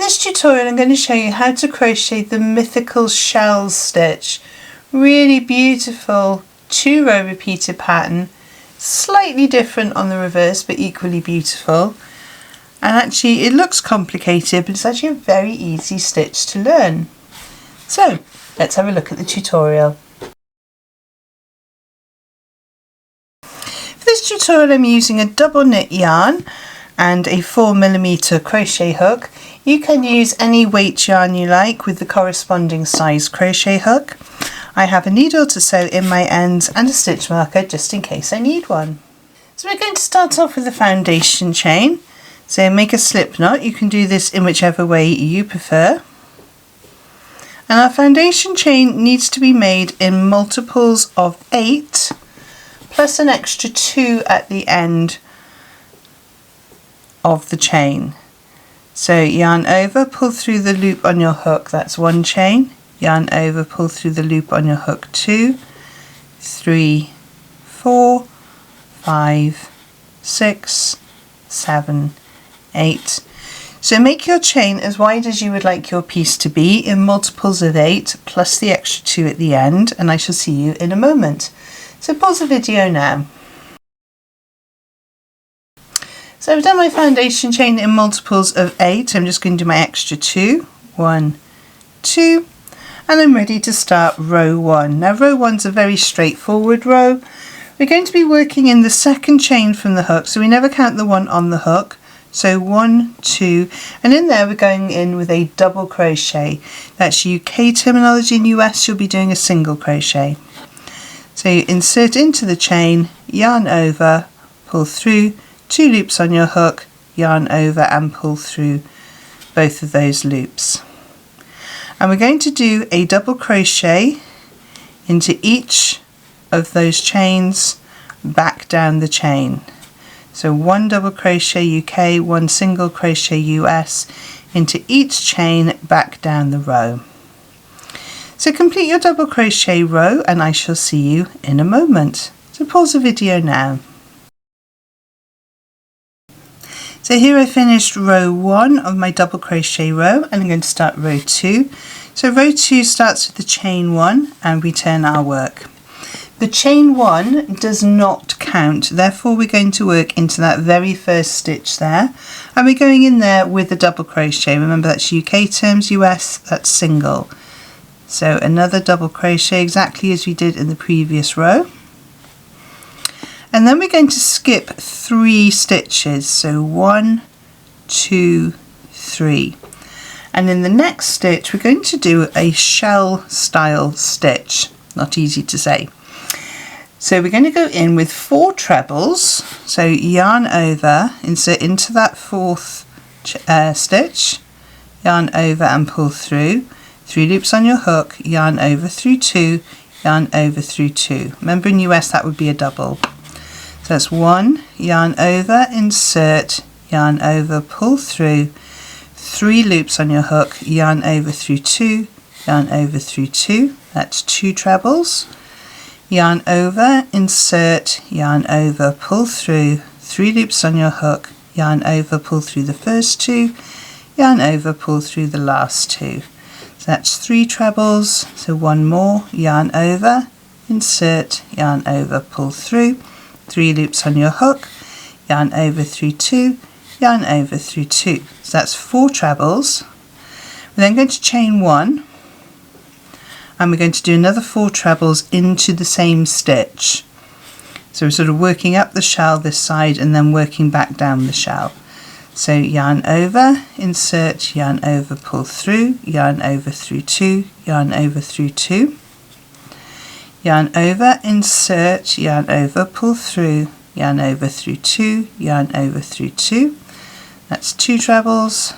this tutorial I'm going to show you how to crochet the Mythical shell stitch. Really beautiful 2-row repeated pattern, slightly different on the reverse but equally beautiful, and actually it looks complicated but it's actually a very easy stitch to learn. So let's have a look at the tutorial. For this tutorial I'm using a double knit yarn and a 4mm crochet hook. You can use any weight yarn you like with the corresponding size crochet hook. I have a needle to sew in my ends and a stitch marker just in case I need one. So we're going to start off with the foundation chain. So make a slip knot. You can do this in whichever way you prefer. And our foundation chain needs to be made in multiples of 8 plus an extra 2 at the end of the chain. So yarn over, pull through the loop on your hook, that's one chain. Yarn over, pull through the loop on your hook, 2, 3, 4, 5, 6, 7, 8. So make your chain as wide as you would like your piece to be in multiples of 8 plus the extra 2 at the end, and I shall see you in a moment. So pause the video now. So I've done my foundation chain in multiples of 8. I'm just going to do my extra 2. 1, 2, and I'm ready to start row 1. Now row 1's a very straightforward row. We're going to be working in the second chain from the hook, so we never count the one on the hook. So 1, 2, and in there we're going in with a double crochet. That's UK terminology. In US you'll be doing a single crochet. So you insert into the chain, yarn over, pull through, 2 loops on your hook, yarn over and pull through both of those loops. And we're going to do a double crochet into each of those chains back down the chain. So 1 double crochet UK, 1 single crochet US into each chain back down the row. So complete your double crochet row and I shall see you in a moment. So pause the video now. So here I finished row 1 of my double crochet row and I'm going to start row 2. So row 2 starts with the chain 1 and we turn our work. The chain 1 does not count, therefore we're going to work into that very first stitch there, and we're going in there with a double crochet. Remember that's UK terms, US that's single. So another double crochet exactly as we did in the previous row. And then we're going to skip 3 stitches, so 1, 2, 3. And in the next stitch we're going to do a shell style stitch, not easy to say. So we're going to go in with 4 trebles, so yarn over, insert into that 4th stitch, yarn over and pull through, 3 loops on your hook, yarn over through 2, yarn over through 2. Remember in US that would be a double. So that's 1, yarn over, insert, yarn over, pull through, 3 loops on your hook, yarn over through 2, yarn over through 2, that's 2 trebles, yarn over, insert, yarn over, pull through, 3 loops on your hook, yarn over, pull through the first 2, yarn over, pull through the last 2. So that's 3 trebles, so 1 more, yarn over, insert, yarn over, pull through, 3 loops on your hook, yarn over through 2, yarn over through 2. So that's 4 trebles. We're then going to chain 1 and we're going to do another 4 trebles into the same stitch. So we're sort of working up the shell this side and then working back down the shell. So yarn over, insert, yarn over, pull through, yarn over through 2, yarn over through 2. Yarn over, insert, yarn over, pull through, yarn over through 2, yarn over through 2. That's 2 trebles.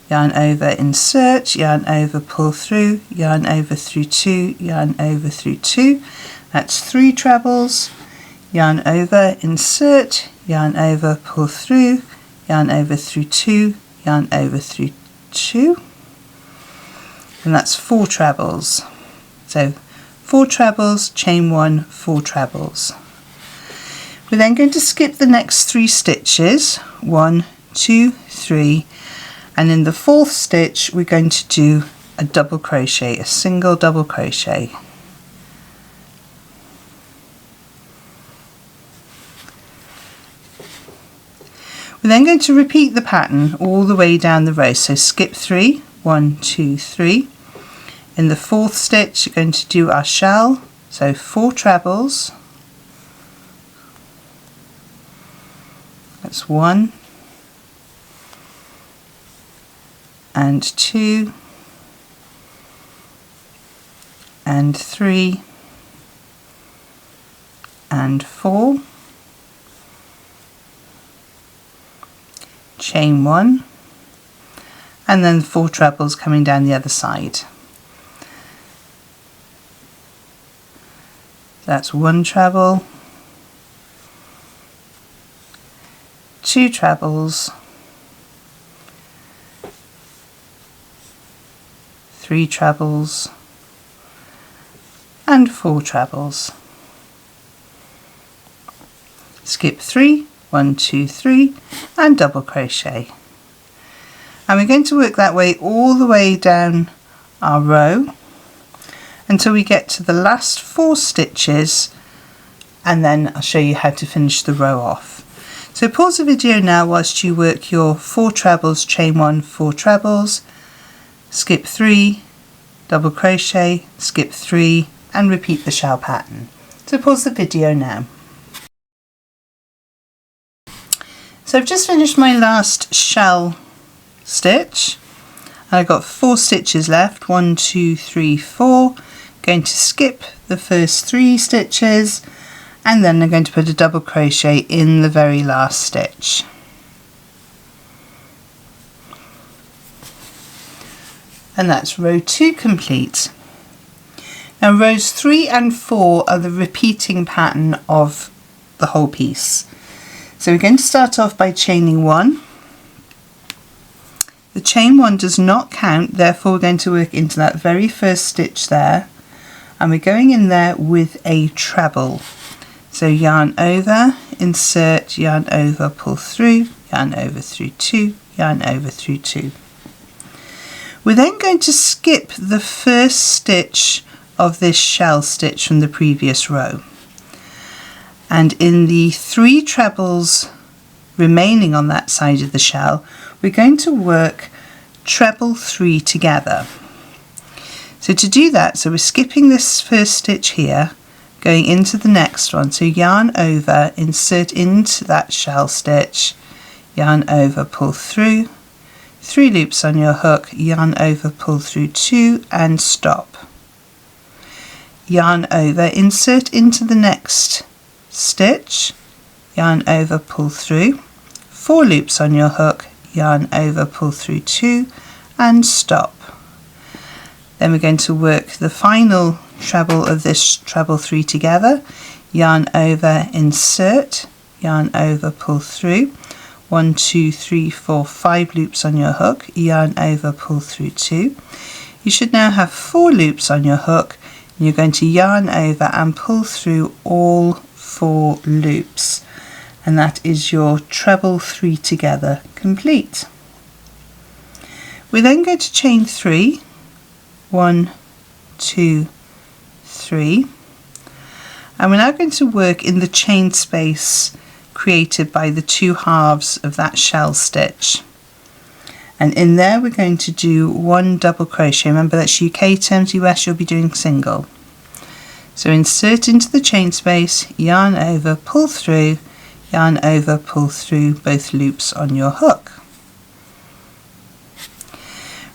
Yarn over, insert, yarn over, pull through, yarn over through 2, yarn over through 2. That's 3 trebles. Yarn over, insert, yarn over, pull through, yarn over through 2, yarn over through 2. And that's 4 trebles. So 4 trebles, chain 1, 4 trebles. We're then going to skip the next 3 stitches, 1, 2, 3, and in the 4th stitch we're going to do a double crochet, a single double crochet. We're then going to repeat the pattern all the way down the row, so skip 3, 1, 2, 3. In the 4th stitch you're going to do our shell, so 4 trebles, that's 1 and 2 and 3 and 4, chain 1, and then 4 trebles coming down the other side. That's 1 treble, 2 trebles, 3 trebles, and 4 trebles. Skip 3, 1, 2, 3, and double crochet. And we're going to work that way all the way down our row until we get to the last 4 stitches, and then I'll show you how to finish the row off. So pause the video now whilst you work your 4 trebles, chain 1, 4 trebles, skip 3, double crochet, skip 3, and repeat the shell pattern. So pause the video now. So I've just finished my last shell stitch. I've got 4 stitches left, 1, 2, 3, 4. Going to skip the first 3 stitches, and then I'm going to put a double crochet in the very last stitch. And that's row 2 complete. Now rows 3 and 4 are the repeating pattern of the whole piece. So we're going to start off by chaining 1. The chain 1 does not count, therefore we're going to work into that very first stitch there, and we're going in there with a treble. So yarn over, insert, yarn over, pull through, yarn over through 2, yarn over through 2. We're then going to skip the first stitch of this shell stitch from the previous row, and in the 3 trebles remaining on that side of the shell we're going to work treble 3 together. So to do that, so we're skipping this first stitch here, going into the next one, so yarn over, insert into that shell stitch, yarn over, pull through, 3 loops on your hook, yarn over, pull through 2 and stop. Yarn over, insert into the next stitch, yarn over, pull through, 4 loops on your hook, yarn over, pull through 2 and stop. Then we're going to work the final treble of this treble 3 together, yarn over, insert, yarn over, pull through, 1, 2, 3, 4, 5 loops on your hook, yarn over, pull through 2. You should now have 4 loops on your hook, and you're going to yarn over and pull through all 4 loops, and that is your treble 3 together complete. We're then going to chain 3, 1, 2, 3, and we're now going to work in the chain space created by the 2 halves of that shell stitch, and in there we're going to do 1 double crochet. Remember that's UK terms, US you'll be doing single. So insert into the chain space, yarn over, pull through, yarn over, pull through both loops on your hook.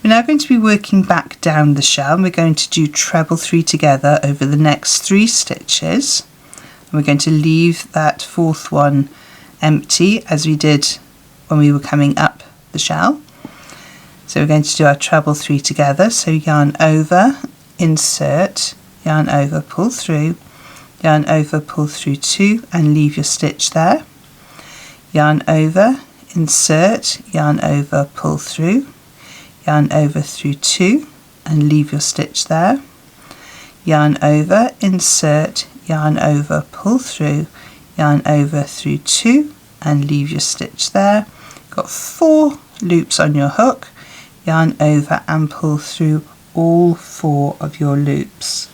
We're now going to be working back down the shell, and we're going to do treble 3 together over the next 3 stitches. And we're going to leave that 4th one empty as we did when we were coming up the shell. So we're going to do our treble 3 together, so yarn over, insert, yarn over, pull through, yarn over, pull through 2 and leave your stitch there, yarn over, insert, yarn over, pull through, yarn over through 2 and leave your stitch there, yarn over, insert, yarn over, pull through, yarn over through 2 and leave your stitch there. Got 4 loops on your hook, yarn over and pull through all 4 of your loops.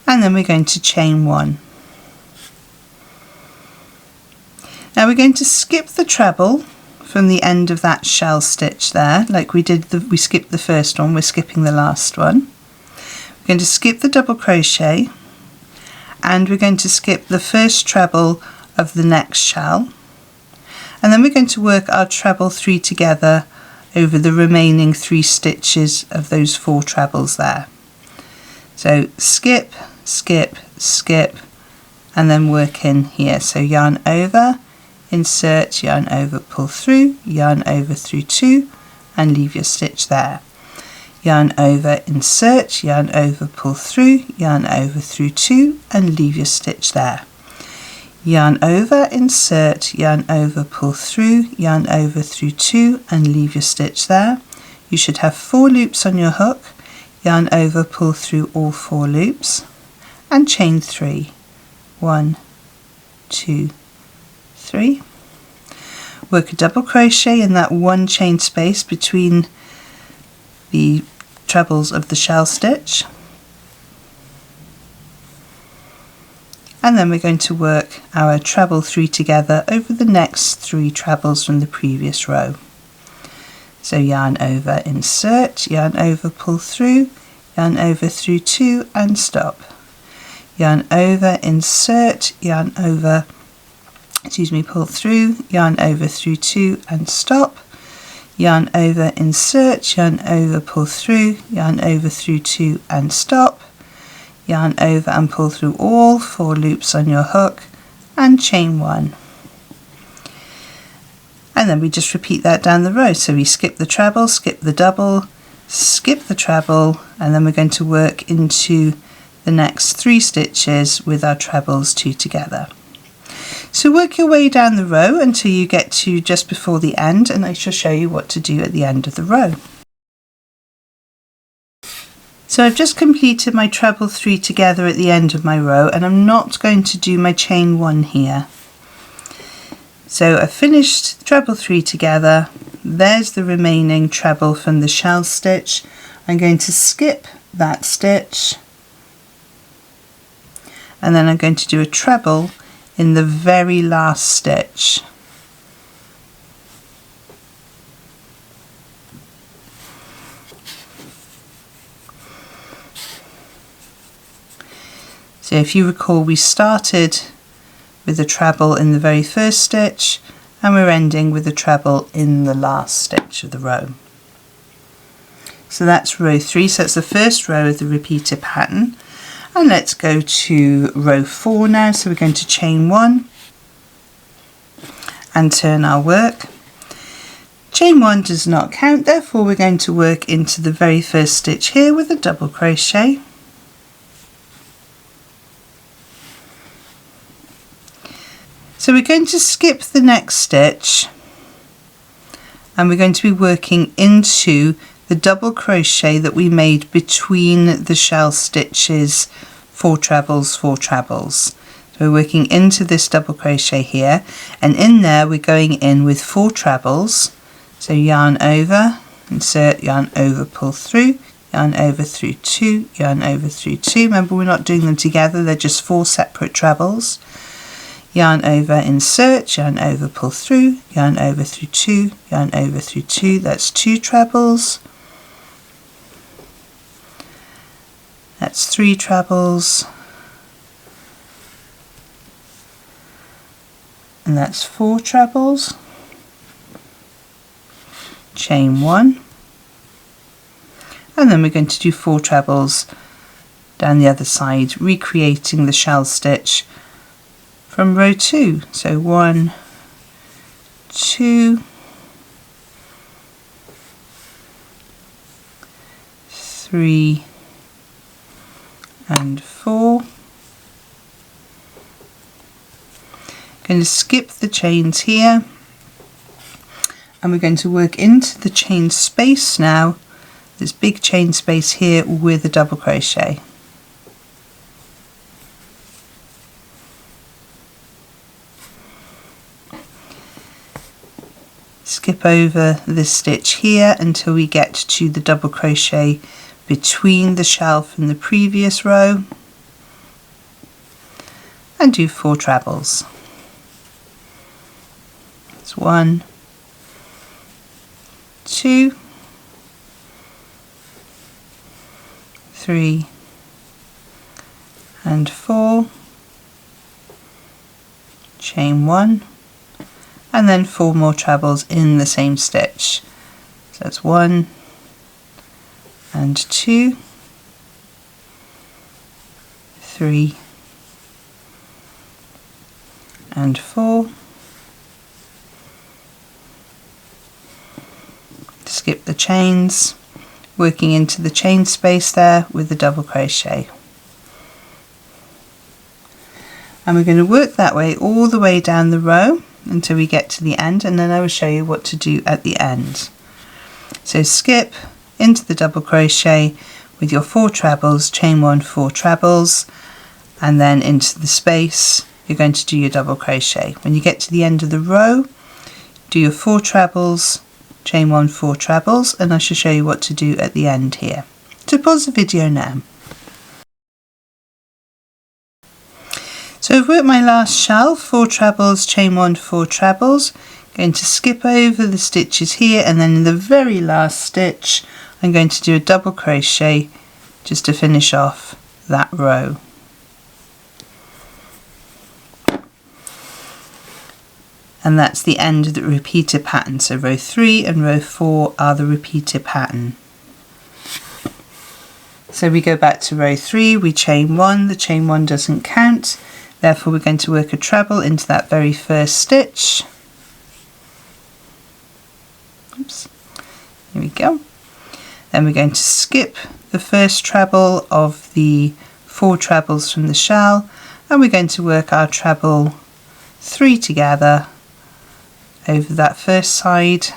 And then we're going to chain 1. Now we're going to skip the treble from the end of that shell stitch there, like we skipped the first one, we're skipping the last one. We're going to skip the double crochet, and we're going to skip the first treble of the next shell, and then we're going to work our treble 3 together over the remaining 3 stitches of those 4 trebles there. So skip, skip, skip, and then work in here. So yarn over, insert, yarn over, pull through, yarn over through 2, and leave your stitch there. Yarn over, insert, yarn over, pull through, yarn over through 2, and leave your stitch there. Yarn over, insert, yarn over, pull through, yarn over through 2, and leave your stitch there. You should have 4 loops on your hook. Yarn over, pull through all 4 loops, and chain 3. 1, 2, 3. Work a double crochet in that 1 chain space between the trebles of the shell stitch, and then we're going to work our treble 3 together over the next 3 trebles from the previous row. So yarn over, insert, yarn over, pull through, yarn over through 2, and stop. Yarn over, insert, yarn over, pull through, yarn over through 2, and stop. Yarn over, insert, yarn over, pull through, yarn over through 2, and stop. Yarn over and pull through all 4 loops on your hook, and chain 1. And then we just repeat that down the row. So we skip the treble, skip the double, skip the treble, and then we're going to work into the next 3 stitches with our trebles 2 together. So work your way down the row until you get to just before the end, and I shall show you what to do at the end of the row. So I've just completed my treble 3 together at the end of my row, and I'm not going to do my chain 1 here. So I've finished treble 3 together. There's the remaining treble from the shell stitch. I'm going to skip that stitch, and then I'm going to do a treble in the very last stitch. So if you recall, we started with a treble in the very first stitch, and we're ending with a treble in the last stitch of the row. So that's row 3, so that's the first row of the repeated pattern. And let's go to row 4 now. So we're going to chain 1 and turn our work. Chain 1 does not count, therefore we're going to work into the very first stitch here with a double crochet. So we're going to skip the next stitch, and we're going to be working into the double crochet that we made between the shell stitches, 4 trebles, 4 trebles. So we're working into this double crochet here, and in there we're going in with 4 trebles. So yarn over, insert, yarn over, pull through, yarn over through 2, yarn over through 2. Remember, we're not doing them together, they're just 4 separate trebles. Yarn over, insert, yarn over, pull through, yarn over through 2, yarn over through 2. That's 2 trebles. That's 3 trebles, and that's 4 trebles. Chain 1, and then we're going to do 4 trebles down the other side, recreating the shell stitch from row 2. So 1, 2, 3, and 4. Going to skip the chains here, and we're going to work into the chain space now, this big chain space here, with a double crochet. skip over this stitch here until we get to the double crochet between the shelf and the previous row, and do 4 trebles. That's 1, 2, 3 and 4, chain 1, and then 4 more trebles in the same stitch. So that's 1 and 2, 3 and 4. Skip the chains, working into the chain space there with the double crochet. And we're going to work that way all the way down the row until we get to the end, and then I will show you what to do at the end. So skip into the double crochet with your 4 trebles, chain 1, 4 trebles, and then into the space you're going to do your double crochet. When you get to the end of the row, do your 4 trebles, chain 1, 4 trebles, and I shall show you what to do at the end here. So pause the video now. So I've worked my last shelf, 4 trebles, chain 1, 4 trebles, going to skip over the stitches here, and then in the very last stitch I'm going to do a double crochet just to finish off that row. And that's the end of the repeated pattern. So row 3 and row 4 are the repeated pattern. So we go back to row 3, we chain 1, the chain 1 doesn't count, therefore we're going to work a treble into that very first stitch. Oops. Here we go. Then we're going to skip the first treble of the 4 trebles from the shell, and we're going to work our treble 3 together over that first side,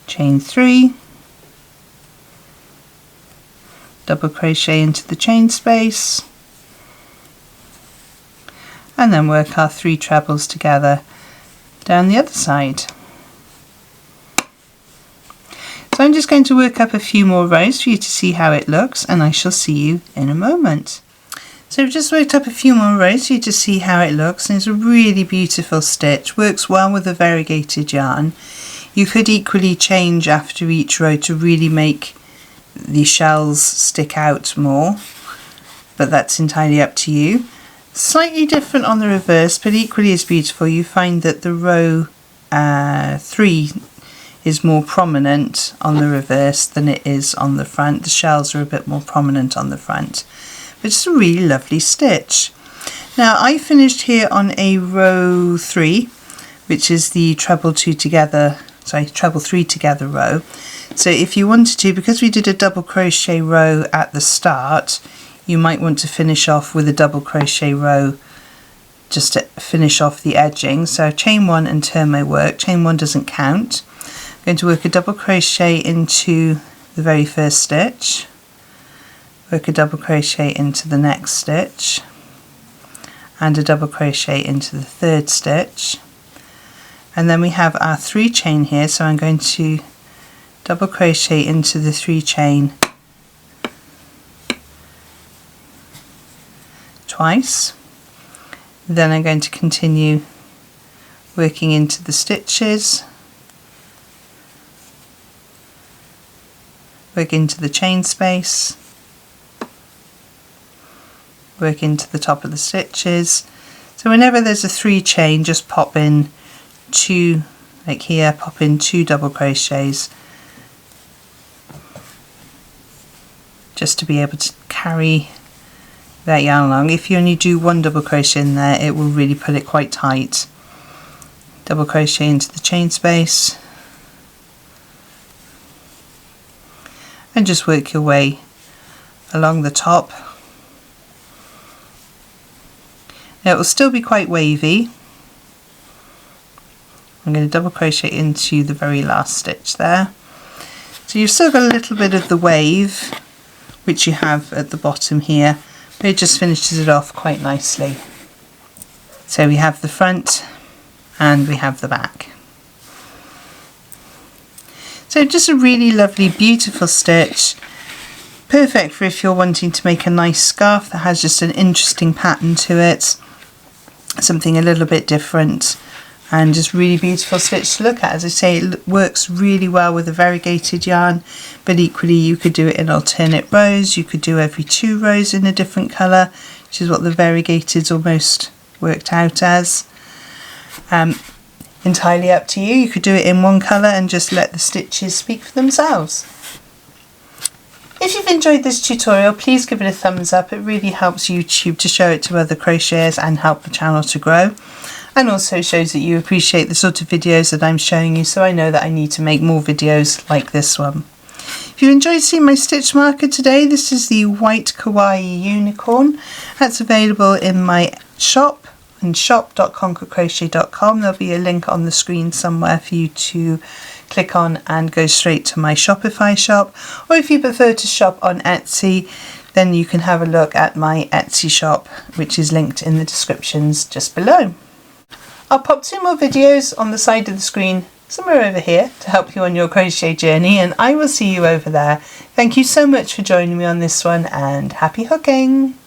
chain 3, double crochet into the chain space, and then work our 3 trebles together down the other side. So I'm just going to work up a few more rows for you to see how it looks, and I shall see you in a moment. So I've just worked up a few more rows for you to see how it looks, and it's a really beautiful stitch, works well with a variegated yarn. You could equally change after each row to really make the shells stick out more, but that's entirely up to you. Slightly different on the reverse, but equally as beautiful. You find that the row 3 is more prominent on the reverse than it is on the front. The shells are a bit more prominent on the front, but it's a really lovely stitch. Now I finished here on a row 3, which is the treble 3 together row. So if you wanted to, because we did a double crochet row at the start, you might want to finish off with a double crochet row just to finish off the edging. So chain 1 and turn my work. Chain 1 doesn't count. I'm going to work a double crochet into the very first stitch, work a double crochet into the next stitch, and a double crochet into the third stitch, and then we have our 3 chain here, so I'm going to double crochet into the 3 chain twice. Then I'm going to continue working into the stitches, work into the chain space, work into the top of the stitches. So whenever there's a 3 chain, just pop in 2, like here, pop in 2 double crochets just to be able to carry that yarn along. If you only do 1 double crochet in there, it will really pull it quite tight. Double crochet into the chain space, and just work your way along the top. Now it will still be quite wavy. I'm going to double crochet into the very last stitch there. So you've still got a little bit of the wave which you have at the bottom here, but it just finishes it off quite nicely. So we have the front and we have the back. So just a really lovely, beautiful stitch. Perfect for if you're wanting to make a nice scarf that has just an interesting pattern to it. Something a little bit different. And just really beautiful stitch to look at. As I say, it works really well with a variegated yarn, but equally you could do it in alternate rows. You could do every 2 rows in a different colour, which is what the variegated's almost worked out as. Entirely up to you. You could do it in one colour and just let the stitches speak for themselves. If you've enjoyed this tutorial, please give it a thumbs up. It really helps YouTube to show it to other crocheters and help the channel to grow. And also shows that you appreciate the sort of videos that I'm showing you, so I know that I need to make more videos like this one. If you enjoyed seeing my stitch marker today, this is the white kawaii unicorn. That's available in my shop and shop.conquercrochet.com. There'll be a link on the screen somewhere for you to click on and go straight to my Shopify shop, or if you prefer to shop on Etsy, then you can have a look at my Etsy shop, which is linked in the descriptions just below. I'll pop 2 more videos on the side of the screen somewhere over here to help you on your crochet journey, and I will see you over there. Thank you so much for joining me on this one, and happy hooking!